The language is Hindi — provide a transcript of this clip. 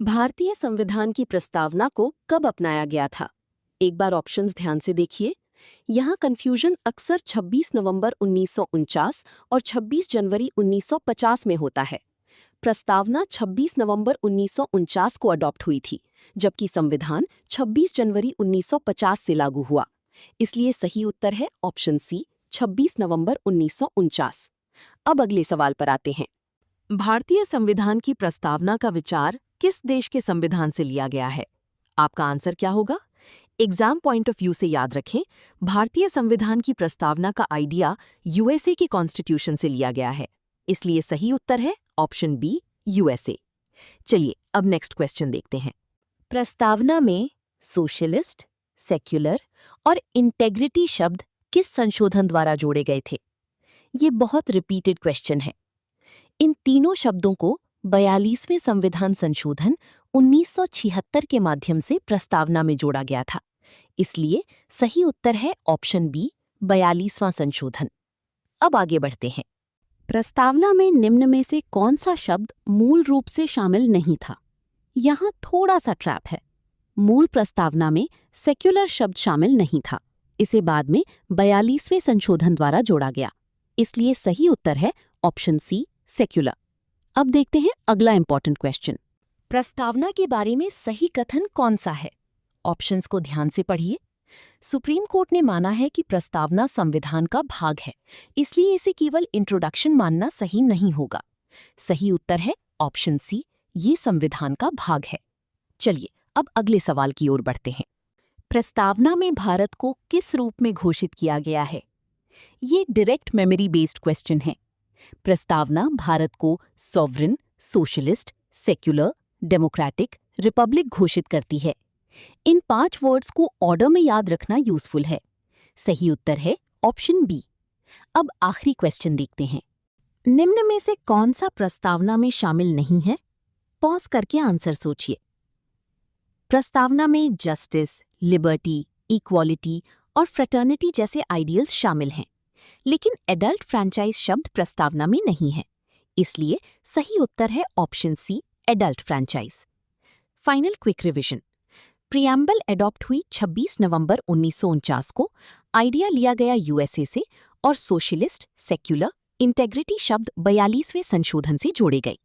भारतीय संविधान की प्रस्तावना को कब अपनाया गया था? एक बार ऑप्शंस ध्यान से देखिए। यहाँ कंफ्यूजन अक्सर 26 नवंबर 1949 और 26 जनवरी 1950 में होता है। प्रस्तावना 26 नवंबर 1949 को अडॉप्ट हुई थी, जबकि संविधान 26 जनवरी 1950 से लागू हुआ। इसलिए सही उत्तर है ऑप्शन सी, 26 नवंबर 1949। अब अगले सवाल पर आते हैं। भारतीय संविधान की प्रस्तावना का विचार किस देश के संविधान से लिया गया है? आपका आंसर क्या होगा? एग्जाम पॉइंट ऑफ व्यू से याद रखें, भारतीय संविधान की प्रस्तावना का आइडिया यूएसए के कॉन्स्टिट्यूशन से लिया गया है। इसलिए सही उत्तर है ऑप्शन बी, यूएसए। चलिए अब नेक्स्ट क्वेश्चन देखते हैं। प्रस्तावना में सोशलिस्ट, सेक्युलर और इंटेग्रिटी शब्द किस संशोधन द्वारा जोड़े गए थे? ये बहुत रिपीटेड क्वेश्चन है। इन तीनों शब्दों को 42वें संविधान संशोधन 1976 के माध्यम से प्रस्तावना में जोड़ा गया था। इसलिए सही उत्तर है ऑप्शन बी, 42वां संशोधन। अब आगे बढ़ते हैं। प्रस्तावना में निम्न में से कौन सा शब्द मूल रूप से शामिल नहीं था? यहाँ थोड़ा सा ट्रैप है। मूल प्रस्तावना में सेक्युलर शब्द शामिल नहीं था। इसे बाद में 42वें संशोधन द्वारा जोड़ा गया। इसलिए सही उत्तर है ऑप्शन सी, सेक्युलर। अब देखते हैं अगला इंपॉर्टेंट क्वेश्चन। प्रस्तावना के बारे में सही कथन कौन सा है? ऑप्शंस को ध्यान से पढ़िए। सुप्रीम कोर्ट ने माना है कि प्रस्तावना संविधान का भाग है, इसलिए इसे केवल इंट्रोडक्शन मानना सही नहीं होगा। सही उत्तर है ऑप्शन सी, ये संविधान का भाग है। चलिए अब अगले सवाल की ओर बढ़ते हैं। प्रस्तावना में भारत को किस रूप में घोषित किया गया है? ये डायरेक्ट मेमोरी बेस्ड क्वेश्चन है। प्रस्तावना भारत को sovereign, socialist, secular, democratic, Republic घोषित करती है। इन 5 वर्ड्स को ऑर्डर में याद रखना यूजफुल है। सही उत्तर है ऑप्शन बी। अब आखिरी क्वेश्चन देखते हैं। निम्न में से कौन सा प्रस्तावना में शामिल नहीं है? पॉज करके आंसर सोचिए। प्रस्तावना में जस्टिस, लिबर्टी, इक्वालिटी और फ्रेटर्निटी जैसे आइडियल्स शामिल हैं, लेकिन एडल्ट फ्रैंचाइज शब्द प्रस्तावना में नहीं है। इसलिए सही उत्तर है option C, adult franchise. Final quick revision. Preamble adopt हुई 26 नवंबर 1949 को। आइडिया लिया गया यूएसए से और सोशलिस्ट, सेक्युलर, इंटेग्रिटी शब्द 42वें संशोधन से जोड़े गए।